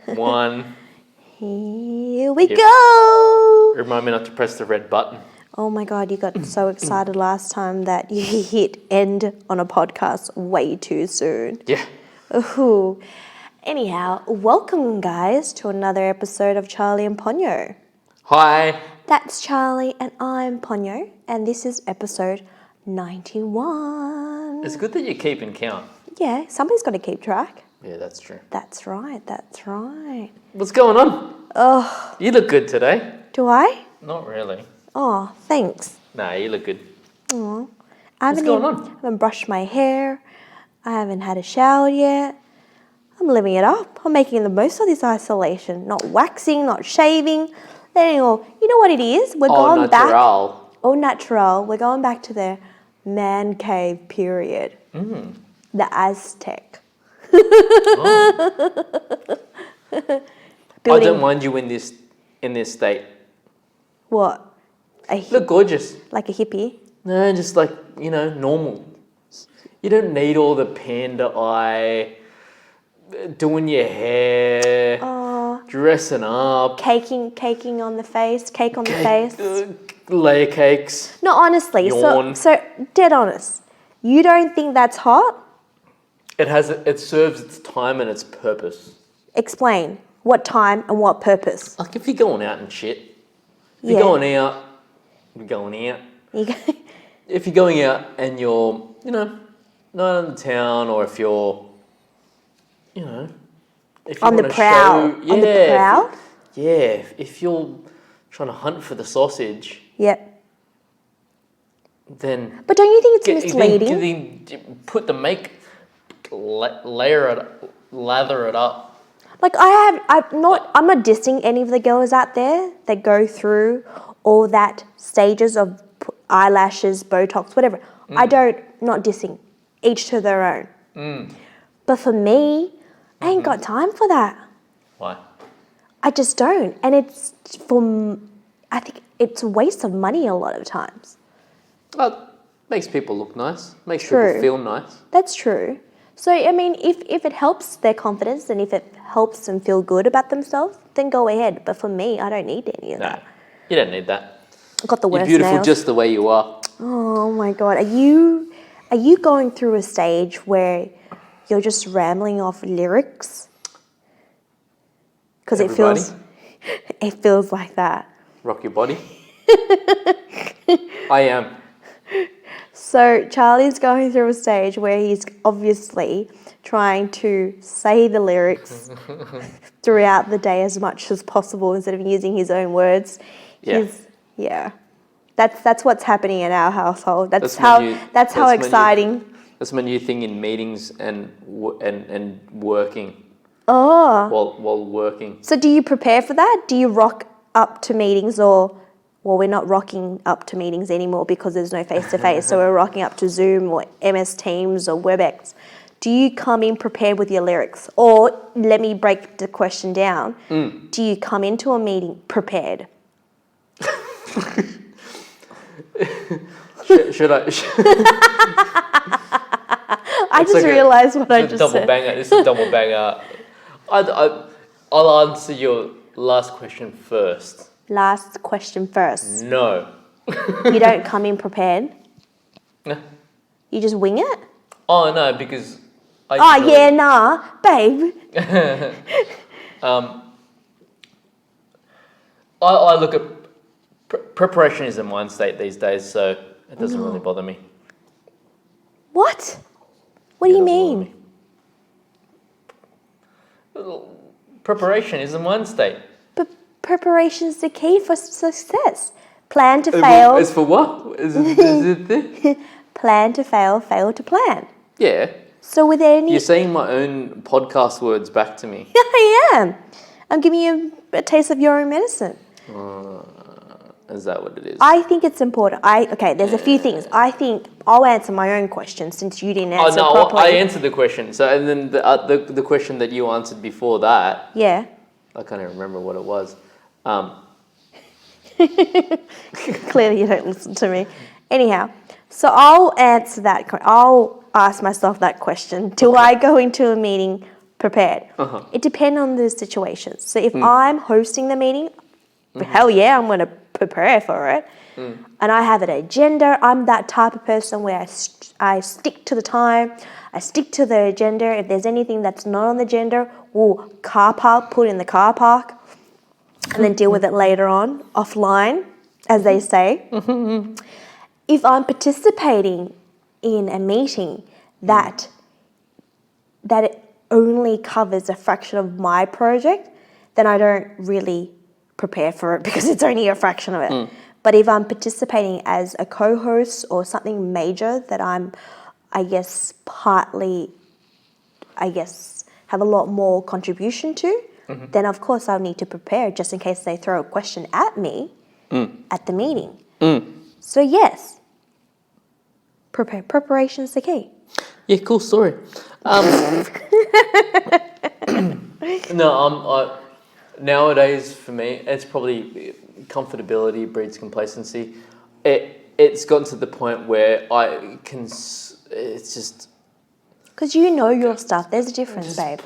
One. Here we go. Remind me not to press the red button. Oh my God, you got so excited last time that you hit end on a podcast way too soon. Yeah. Ooh. Anyhow, welcome guys to another episode of Charlie and Ponyo. Hi. That's Charlie and I'm Ponyo, and this is episode 91. It's good that you're keeping count. Yeah, somebody's got to keep track. Yeah, that's true. That's right. What's going on? Oh. You look good today. Do I? Not really. Oh, thanks. Nah, you look good. Oh. What's going on? I haven't brushed my hair. I haven't had a shower yet. I'm living it up. I'm making the most of this isolation. Not waxing, not shaving. Anyway, you know what it is? We're going back. Au natural. We're going back to the man cave period. Mm. The Aztec. Oh. I don't mind you in this state. What? You look gorgeous. Like a hippie? No, just like, normal. You don't need all the panda eye, doing your hair, dressing up. Caking on the face, cake on the face. Layer cakes. No, honestly, so dead honest. You don't think that's hot? It serves its time and its purpose. Explain. What time and what purpose? Like if you're going out and shit. If you're going out. If you're going out and you're, not in the town, or if you're, if you on the prowl. On the prowl? If you're trying to hunt for the sausage. Yep. Then. But don't you think it's misleading? Then put the lather it up. Like I'm not dissing any of the girls out there that go through all that stages of eyelashes, Botox, whatever. Not dissing. Each to their own. But for me, I ain't got time for that. Why? I just don't. And I think it's a waste of money a lot of times. Well, makes people look nice. Makes people feel nice. That's true. So, I mean, if it helps their confidence and if it helps them feel good about themselves, then go ahead. But for me, I don't need any of that. You don't need that. I've got the worst You're beautiful nails. just the way you are. Oh my God. Are you going through a stage where you're just rambling off lyrics? Because it feels like that. Rock your body. I am. So Charlie's going through a stage where he's obviously trying to say the lyrics throughout the day as much as possible instead of using his own words. Yeah. That's what's happening in our household. That's how exciting. That's my new thing in meetings and working. Oh. While working. So do you prepare for that? Do you rock up to meetings or... Well, we're not rocking up to meetings anymore because there's no face-to-face, so we're rocking up to Zoom or MS Teams or WebEx. Do you come in prepared with your lyrics? Or, let me break the question down, do you come into a meeting prepared? Should I? I just realised what I just said. This is a double banger. I'll answer your last question first. Last question first. No. You don't come in prepared? No. You just wing it? Oh, no, because... babe. I look at... Preparation is a mind state these days, so it doesn't really bother me. What? What do you mean? Preparation is a mind state. But preparation is the key for success. Plan to fail. It's for what? Is it Plan to fail, fail to plan. Yeah. So with any... You're saying my own podcast words back to me. Yeah, I am. I'm giving you a taste of your own medicine. Is that what it is? I think it's important. There's a few things. I think I'll answer my own question since you didn't answer properly. I answered the question. So, and then the question that you answered before that. Yeah. I can't even remember what it was. Clearly you don't listen to me. Anyhow, so I'll answer that. I'll ask myself that question. Do I go into a meeting prepared. Uh-huh. It depends on the situation. So if I'm hosting the meeting, hell yeah, I'm going to prepare for it. And I have an agenda. I'm that type of person where I stick to the time. I stick to the agenda. If there's anything that's not on the agenda, we'll put in the car park and then deal with it later on, offline, as they say. If I'm participating in a meeting that it only covers a fraction of my project, then I don't really prepare for it because it's only a fraction of it. But if I'm participating as a co-host or something major that I'm, partly, have a lot more contribution to, then of course I'll need to prepare just in case they throw a question at me at the meeting. So yes, preparation's the key. Yeah, cool story. No, nowadays for me, it's probably comfortability breeds complacency. It's gotten to the point where I can. It's just Because you know your stuff. There's a difference, just babe.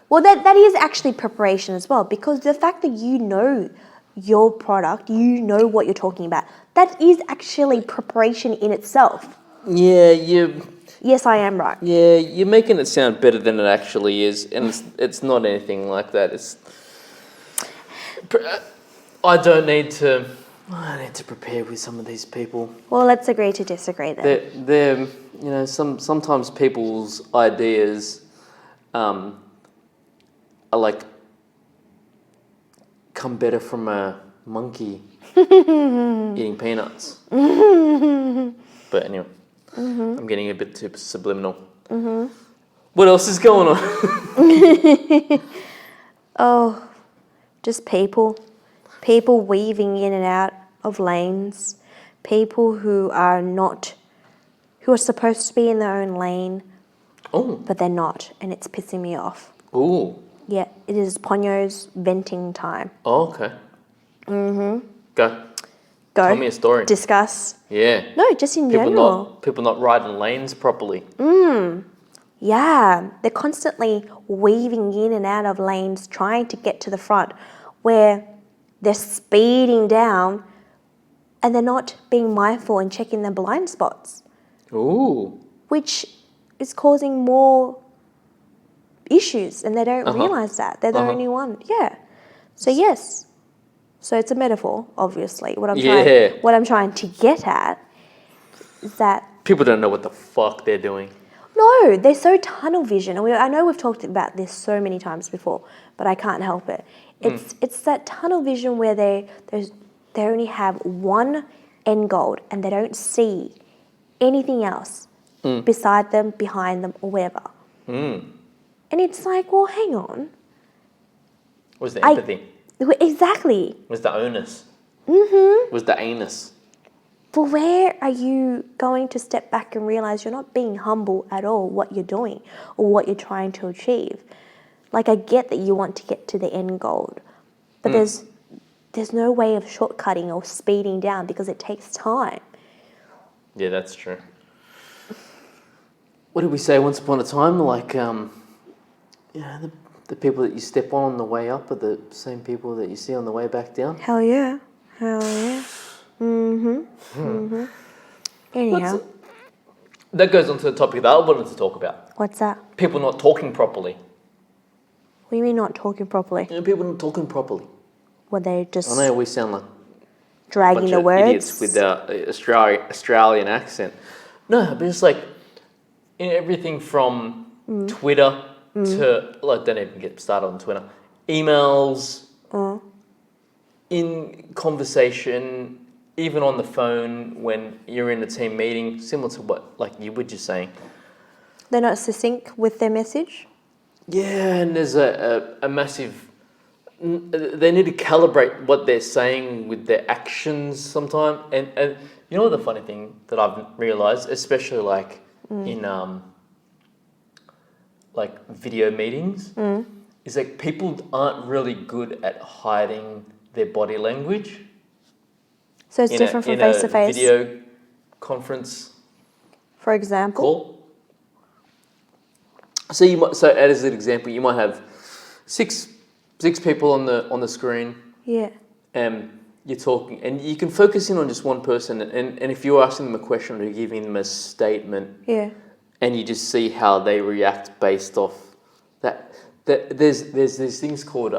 Well, that is actually preparation as well, because the fact that you know your product, you know what you're talking about, that is actually preparation in itself. Yeah, you. Yes, I am right. Yeah, you're making it sound better than it actually is, and it's not anything like that. I don't need to. I need to prepare with some of these people. Well, let's agree to disagree then. They're sometimes people's ideas are like come better from a monkey eating peanuts. But anyway, I'm getting a bit too subliminal. What else is going on? Oh, just people weaving in and out of lanes, people who are supposed to be in their own lane, but they're not, and it's pissing me off. Ooh. Yeah, it is Ponyo's venting time. Oh, okay. Go. Tell me a story. Discuss. Yeah. No, just in general. People not riding lanes properly. Yeah, they're constantly weaving in and out of lanes, trying to get to the front, where they're speeding down and they're not being mindful and checking their blind spots. Ooh. Which is causing more issues, and they don't realise that. They're the only one. Yeah. So yes. So it's a metaphor, obviously. What I'm trying to get at is that people don't know what the fuck they're doing. no, they're so tunnel vision. And I know we've talked about this so many times before, but I can't help it. It's that tunnel vision where they only have one end goal and they don't see anything else beside them, behind them, or wherever. And it's like, well, hang on. Where's the empathy? Exactly. Where's the onus? Where's the anus? But where are you going to step back and realise you're not being humble at all what you're doing or what you're trying to achieve? Like, I get that you want to get to the end goal, but there's no way of shortcutting or speeding down because it takes time. Yeah, that's true. What did we say once upon a time? Like, the people that you step on the way up are the same people that you see on the way back down? Hell yeah. Anyhow. That goes on to the topic that I wanted to talk about. What's that? People not talking properly. What do you mean not talking properly? People not talking properly. Were they just I know we sound like dragging bunch the of words? idiots with the Australian accent. No, but it's like in everything from Twitter to, like, don't even get started on Twitter, emails, in conversation, even on the phone when you're in a team meeting, similar to what like you were just saying. They're not succinct with their message? Yeah, and there's a massive... They need to calibrate what they're saying with their actions sometimes. And you know the funny thing that I've realised, especially like in like video meetings, is like people aren't really good at hiding their body language. So it's different from face to face? Video conference for example? call. So you might, so as an example, you might have six people on the screen, Yeah. and you're talking, and you can focus in on just one person, and if you're asking them a question or you're giving them a statement, Yeah. and you just see how they react based off that. There's these things called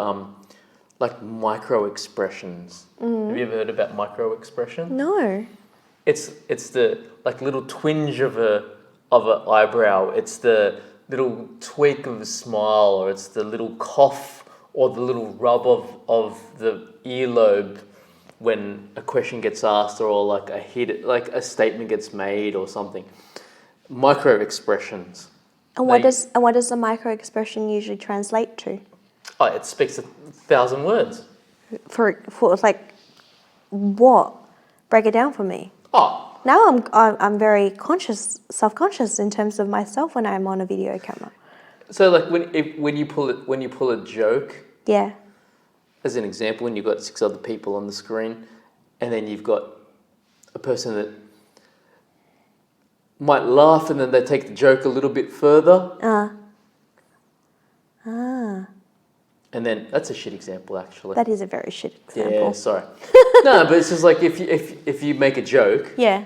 like micro expressions. Have you ever heard about micro expression? No. It's the like little twinge of a eyebrow. It's the little tweak of a smile, or it's the little cough, or the little rub of the earlobe when a question gets asked, or like a statement gets made or something. Micro expressions. And what does the micro expression usually translate to? Oh, it speaks 1,000 words. For like what? Break it down for me. Oh, Now I'm very self-conscious in terms of myself when I'm on a video camera. so like when you pull a joke, Yeah. as an example, when you've got 6 other people on the screen, and then you've got a person that might laugh, and then they take the joke a little bit further. And then that's a shit example, actually. That is a very shit example. Yeah, sorry. No, but it's just like if you make a joke Yeah.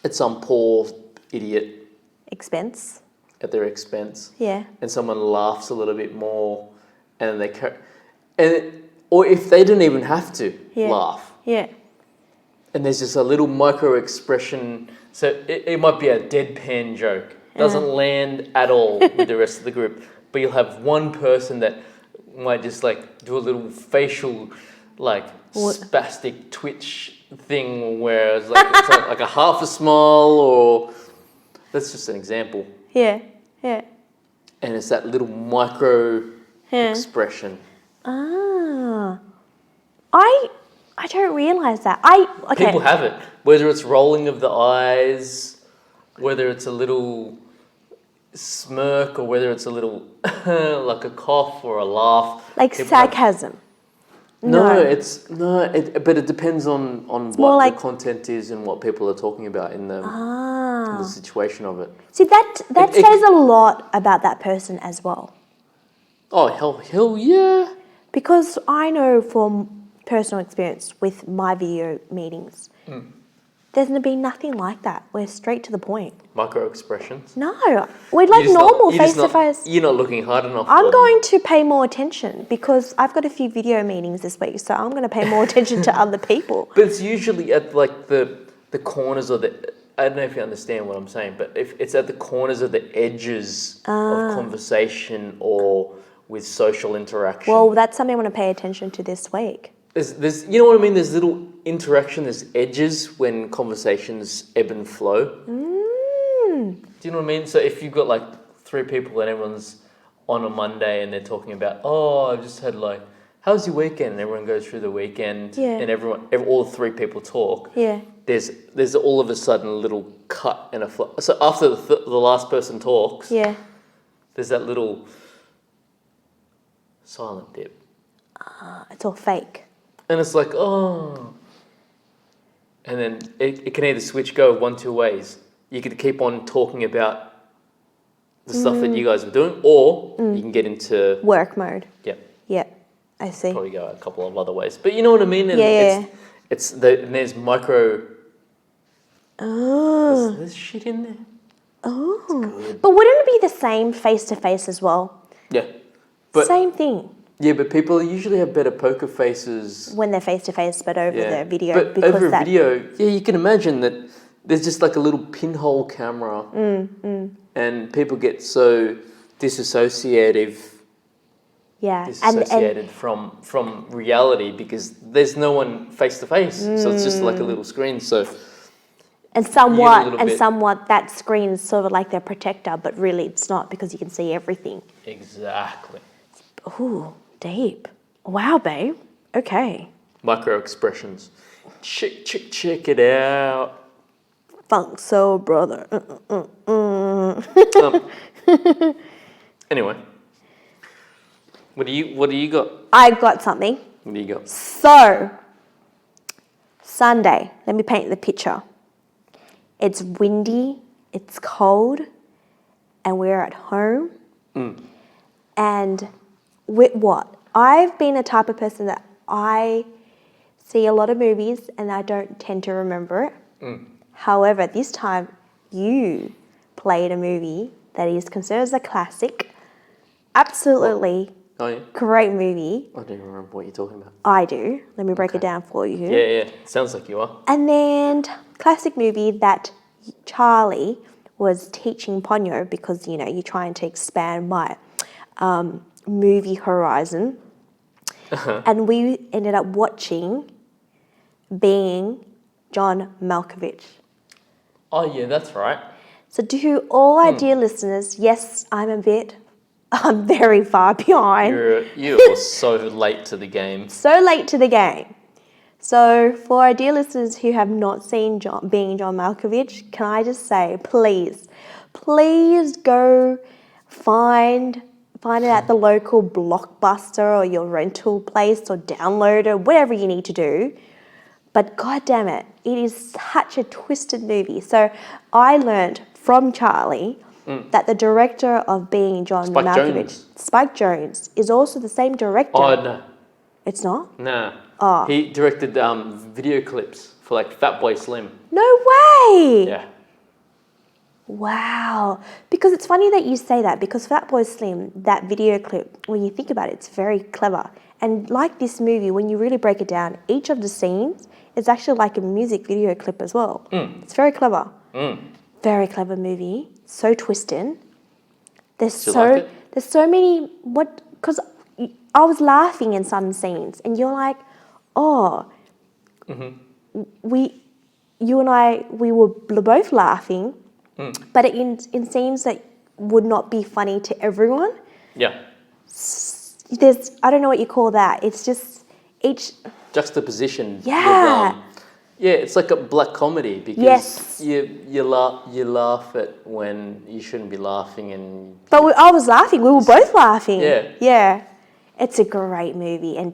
at some poor idiot Expense. at their expense, Yeah. and someone laughs a little bit more, and or if they didn't even have to Yeah. laugh, Yeah. and there's just a little micro expression. So it might be a deadpan joke, doesn't land at all with the rest of the group, but you'll have one person that might just like do a little facial, like spastic twitch thing, where it's like a half a smile, or that's just an example. Yeah. Yeah. And it's that little micro Yeah. expression. Ah. I don't realise that. Okay. People have it, whether it's rolling of the eyes, whether it's a little smirk, or whether it's a little like a cough or a laugh. Like People have- sarcasm. but it depends on more what like- the content is and what people are talking about in the situation of it. See, that It- says a lot about that person as well. Oh, hell yeah. Because I know from personal experience with my video meetings, there's going to be nothing like that. We're straight to the point. Micro expressions. No, we're like normal face to face. You're not looking hard enough. I'm for them. going to pay more attention because I've got a few video meetings this week, so I'm going to pay more attention to other people. But it's usually at like the corners, or I don't know if you understand what I'm saying, but if it's at the corners of the edges of conversation or with social interaction. Well, that's something I'm going to pay attention to this week. There's you know what I mean? There's little interaction, there's edges when conversations ebb and flow. Do you know what I mean? So if you've got like 3 people and everyone's on a Monday and they're talking about, I just had like, how was your weekend? And everyone goes through the weekend, Yeah. and all 3 people talk. Yeah. There's all of a sudden a little cut and a flow. So after the last person talks, Yeah. there's that little silent dip. It's all fake. And it's like, and then it can either go 1-2 ways. You could keep on talking about the stuff that you guys are doing, or you can get into Work mode. yeah, Yeah, I see. probably go a couple of other ways. But you know what I mean? And Yeah. and there's micro. Oh. There's shit in there. Oh. But wouldn't it be the same face to face as well? Yeah, but Same thing but people usually have better poker faces. when they're face to face, but over the video. But because over a that, video, you can imagine that there's just like a little pinhole camera, and people get so disassociated yeah, from reality because there's no one face to face, so it's just like a little screen. So and you get a little bit- somewhat that screen is sort of like their protector, but really it's not because you can see everything. exactly, Ooh, deep. Wow, babe. Okay. micro expressions. Check it out. Funk soul brother. Anyway, what do you got? I've got something. What do you got? So, Sunday, let me paint the picture. It's windy, it's cold, and we're at home And with what? I've been a type of person that I see a lot of movies and I don't tend to remember it. However, this time you played a movie that is considered as a classic. Absolutely Oh, yeah? great movie. I don't even remember what you're talking about. I do. Let me break it down for you. Yeah. Sounds like you are. And then classic movie that Charlie was teaching Ponyo because, you know, you're trying to expand my movie horizon. And we ended up watching Being John Malkovich. Oh, yeah, that's right. So to all our dear listeners, yes, I'm very far behind. You're so late to the game. So late to the game. So for our dear listeners who have not seen Being John Malkovich, can I just say, please go find it at the local Blockbuster or your rental place or download it, whatever you need to do. But God damn it, it is such a twisted movie. So I learned from Charlie that the director of Being John Malkovich, Spike Jonze, is also the same director. Oh, no. It's not? Nah. Oh. He directed video clips for like Fatboy Slim. No way! Yeah. Wow. Because it's funny that you say that, because Fatboy Slim, that video clip, when you think about it, it's very clever. And like this movie, when you really break it down, each of the scenes is actually like a music video clip as well. It's very clever. Very clever movie. So twisted. There's so many, because I was laughing in some scenes and you're like, oh, you and I were both laughing, but in scenes that would not be funny to everyone. Yeah. I don't know what you call that. It's just each juxtaposition. Yeah. Yeah, it's like a black comedy because you laugh at when you shouldn't be laughing But I was laughing. We were both laughing. Yeah. Yeah. It's a great movie, and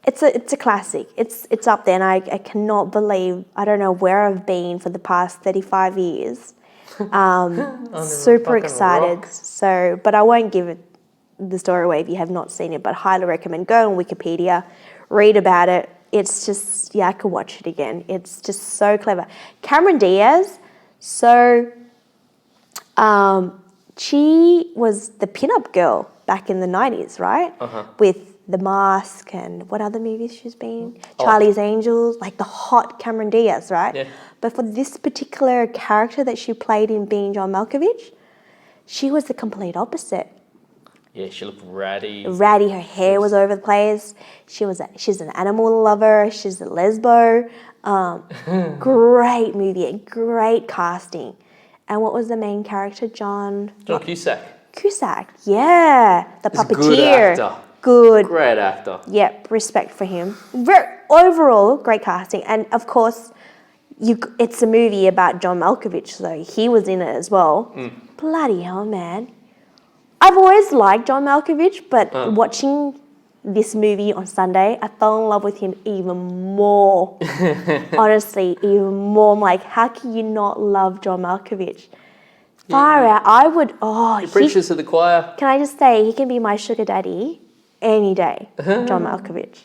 it's a classic. It's up there, and I cannot believe, I don't know where I've been for the past 35 years. Super excited. Rock. So, but I won't give it the story away if you have not seen it, but highly recommend. Go on Wikipedia, read about it. It's just, I could watch it again. It's just so clever. Cameron Diaz, she was the pin-up girl back in the 90s, right? With The Mask and what other movies she's been? Charlie's Angels, like the hot Cameron Diaz, right? Yeah. But for this particular character that she played in Being John Malkovich, she was the complete opposite. Yeah, she looked ratty. Ratty, her hair was over the place. She's an animal lover. She's a lesbo. Great movie, great casting. And what was the main character? John Cusack. Cusack, yeah. The He's a puppeteer. good actor. Good. Great actor. Yep, respect for him. Overall, great casting. And of course, it's a movie about John Malkovich, so he was in it as well. Bloody hell, man. I've always liked John Malkovich, but watching this movie on Sunday, I fell in love with him even more. Honestly, even more. I'm like, how can you not love John Malkovich? Far out. I would, He preaches to the choir. Can I just say, he can be my sugar daddy any day, John Malkovich.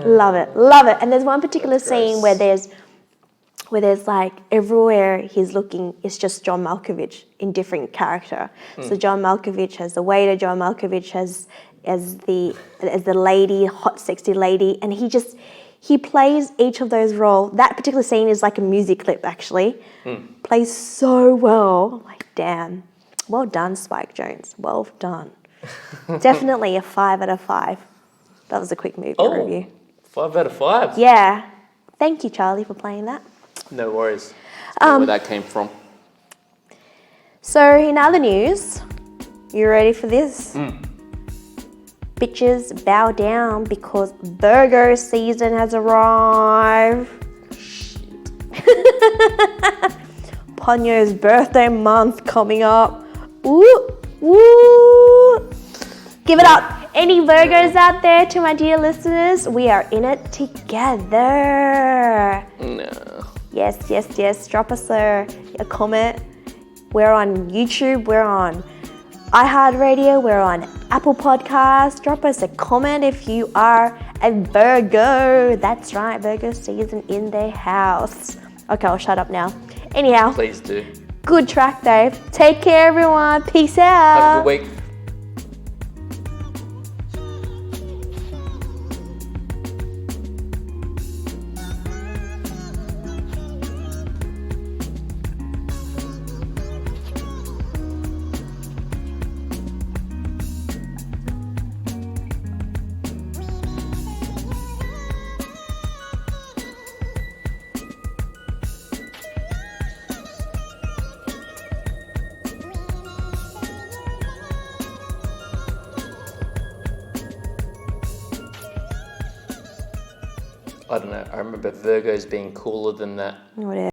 Love it, love it. And there's one particular scene where there's like everywhere he's looking, it's just John Malkovich in different character. So John Malkovich as the waiter, John Malkovich as the lady, hot, sexy lady, and he plays each of those roles. That particular scene is like a music clip, actually. Plays so well. I'm like, damn. Well done, Spike Jonze. Well done. Definitely a 5 out of 5. That was a quick movie review. 5 out of 5? Yeah. Thank you, Charlie, for playing that. No worries. Where that came from. So, in other news, you ready for this? Bitches, bow down because burger season has arrived. Ponyo's birthday month coming up. Woo, woo. Give it up. Any Virgos out there, to my dear listeners? We are in it together. No. Yes. Drop us a comment We're on YouTube. We're on iHeartRadio. We're on Apple Podcasts. Drop us a comment if you are a Virgo. That's right, Virgo season in the house. Okay, I'll shut up now. Anyhow, Please do. good track, Dave. Take care, everyone. Peace out. Have a good week. I don't know. I remember Virgos being cooler than that. Whatever.